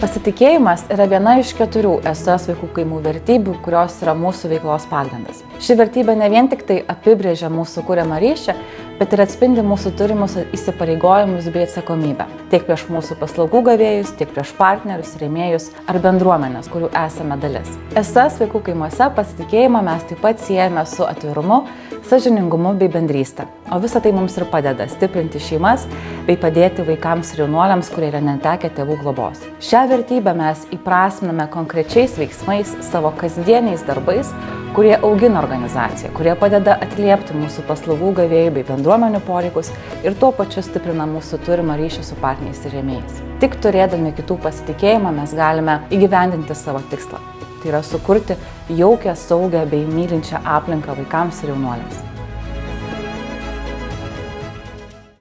Pasitikėjimas yra viena iš 4 SOS vaikų kaimų vertybių, kurios yra mūsų veiklos pagrindas. Ši vertybė ne vien tik tai apibrėžia mūsų kuriamą ryšį, bet ir atspindi mūsų turimus įsipareigojimus bei atsakomybę. Tiek prieš mūsų paslaugų gavėjus, tiek prieš partnerius, rėmėjus ar bendruomenės, kurių esame dalis. SOS vaikų kaimuose pasitikėjimą mes taip pat siejame su atvirumu, sąžiningumu bei bendryste. O visa tai mums ir padeda stiprinti šeimas bei padėti vaikams ir jaunuoliams, kurie yra netekę tėvų globos. Šią vertybę mes įprasminame konkrečiais veiksmais, savo kasdieniais darbais, kurie augina organizaciją, kurie padeda atliepti mūsų paslaugų gavėjų bei bendruomenių poreikius ir tuo pačiu stiprina mūsų turimą ryšį su partneriais ir rėmėjais. Tik turėdami kitų pasitikėjimą mes galime įgyvendinti savo tikslą. Tai yra sukurti jaukią, saugią bei mylinčią aplinką vaikams ir jaunuoliams.